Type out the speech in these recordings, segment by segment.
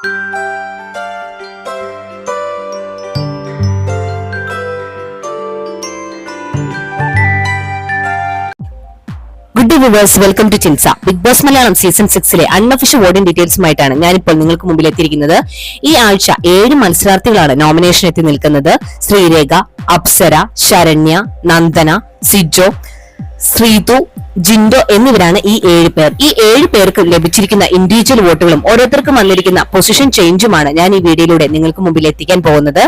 Good viewers, welcome to ചിൻസ. Big boss Malayalam season 6 unofficial voting ഡീറ്റെയിൽസുമായിട്ടാണ് ഞാനിപ്പോൾ നിങ്ങൾക്ക് മുമ്പിൽ എത്തിയിരിക്കുന്നത്. ഈ ആഴ്ച 7 മത്സരാർത്ഥികളാണ് നോമിനേഷൻ എത്തി നിൽക്കുന്നത്. ശ്രീരേഖ, അപ്സര, ശരണ്യ, നന്ദന, സിജോ, ശ്രീതു, ജിൻഡോ എന്നിവരാണ് ഈ 7 പേർ. ഈ 7 പേർക്ക് ലഭിച്ചിരിക്കുന്ന ഇൻഡിവിജ്വൽ വോട്ടുകളും ഓരോരുത്തർക്കും വന്നിരിക്കുന്ന പൊസിഷൻ ചേഞ്ചുമാണ് ഞാൻ ഈ വീഡിയോയിലൂടെ നിങ്ങൾക്ക് മുമ്പിൽ എത്തിക്കാൻ പോകുന്നത്.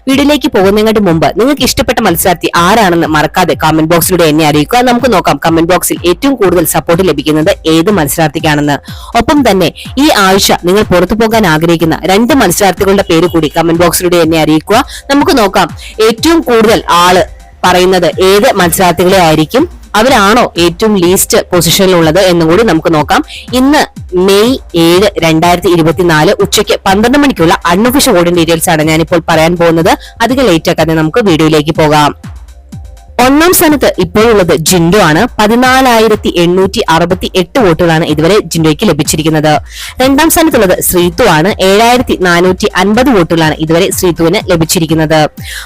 വീഡിയോയിലേക്ക് പോകുന്നതിന് മുമ്പ് നിങ്ങൾക്ക് ഇഷ്ടപ്പെട്ട മത്സരാർത്ഥി ആരാണെന്ന് മറക്കാതെ കമന്റ് ബോക്സിലൂടെ എന്നെ അറിയിക്കുക. നമുക്ക് നോക്കാം കമന്റ് ബോക്സിൽ ഏറ്റവും കൂടുതൽ സപ്പോർട്ട് ലഭിക്കുന്നത് ഏത് മത്സരാർത്ഥിക്കാണെന്ന്. ഒപ്പം തന്നെ ഈ ആഴ്ച നിങ്ങൾ പുറത്തു പോകാൻ ആഗ്രഹിക്കുന്ന 2 മത്സരാർത്ഥികളുടെ പേര് കൂടി കമന്റ് ബോക്സിലൂടെ എന്നെ അറിയിക്കുക. നമുക്ക് നോക്കാം ഏറ്റവും കൂടുതൽ ആള് പറയുന്നത് ഏത് മത്സരാർത്ഥികളെ ആയിരിക്കും, അവരാണോ ഏറ്റവും ലീസ്റ്റ് പൊസിഷനിലുള്ളത് എന്നും കൂടി നമുക്ക് നോക്കാം. ഇന്ന് മെയ് 7, 2024 ഉച്ചയ്ക്ക് 12 മണിക്കുള്ള അൺഒഫീഷ്യൽ വോട്ടിംഗ് ഡീറ്റെയിൽസ് ആണ് ഞാനിപ്പോൾ പറയാൻ പോകുന്നത്. അധികം ലേറ്റ് ആക്കാതെ നമുക്ക് വീഡിയോയിലേക്ക് പോകാം. 1ാം സ്ഥാനത്ത് ഇപ്പോഴുള്ളത് ജിൻഡോ ആണ്. 14,868 വോട്ടുകളാണ് ഇതുവരെ ജിൻഡോയ്ക്ക് ലഭിച്ചിരിക്കുന്നത്. 2ാം സ്ഥാനത്തുള്ളത് ശ്രീതു ആണ്. 7,450 വോട്ടുകളാണ് ഇതുവരെ ശ്രീതുവിന് ലഭിച്ചിരിക്കുന്നത്.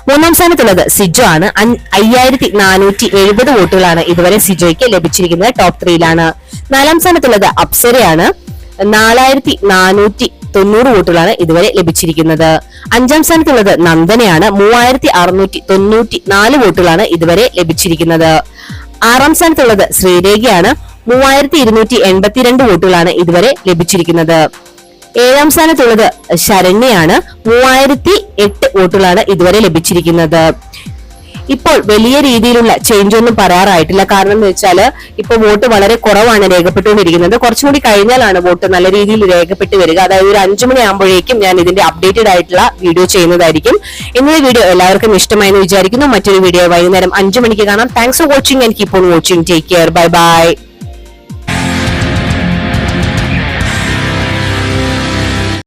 3ാം സ്ഥാനത്തുള്ളത് സിജോ ആണ്. 5,470 വോട്ടുകളാണ് ഇതുവരെ സിജോയ്ക്ക് ലഭിച്ചിരിക്കുന്നത്. ടോപ്പ് 3യിലാണ്. 4ാം സ്ഥാനത്തുള്ളത് അപ്സരയാണ്. 4,490 വോട്ടുകളാണ് ഇതുവരെ ലഭിച്ചിരിക്കുന്നത്. 5ാം സ്ഥാനത്തുള്ളത് നന്ദനയാണ്. 3,694 വോട്ടുകളാണ് ഇതുവരെ ലഭിച്ചിരിക്കുന്നത്. 6ാം സ്ഥാനത്തുള്ളത് ശ്രീരേഖയാണ്. 3,282 വോട്ടുകളാണ് ഇതുവരെ ലഭിച്ചിരിക്കുന്നത്. 7ാം സ്ഥാനത്തുള്ളത് ശരണ്യാണ്. 3,008 വോട്ടുകളാണ് ഇതുവരെ ലഭിച്ചിരിക്കുന്നത്. ഇപ്പോൾ വലിയ രീതിയിലുള്ള ചേഞ്ച് ഒന്നും പറയാറായിട്ടില്ല. കാരണം എന്ന് വെച്ചാൽ ഇപ്പൊ വോട്ട് വളരെ കുറവാണ് രേഖപ്പെട്ടുകൊണ്ടിരിക്കുന്നത്. കുറച്ചും കൂടി കഴിഞ്ഞാലാണ് വോട്ട് നല്ല രീതിയിൽ രേഖപ്പെട്ട് വരിക. അതായത് ഒരു 5 മണി ആകുമ്പോഴേക്കും ഞാൻ ഇതിന്റെ അപ്ഡേറ്റഡ് ആയിട്ടുള്ള വീഡിയോ ചെയ്യുന്നതായിരിക്കും. ഇന്നത്തെ വീഡിയോ എല്ലാവർക്കും ഇഷ്ടമായെന്ന് വിചാരിക്കുന്നു. മറ്റൊരു വീഡിയോ വൈകുന്നേരം 5 മണിക്ക് കാണാം. Thanks for watching and keep on watching. Take care. Bye bye.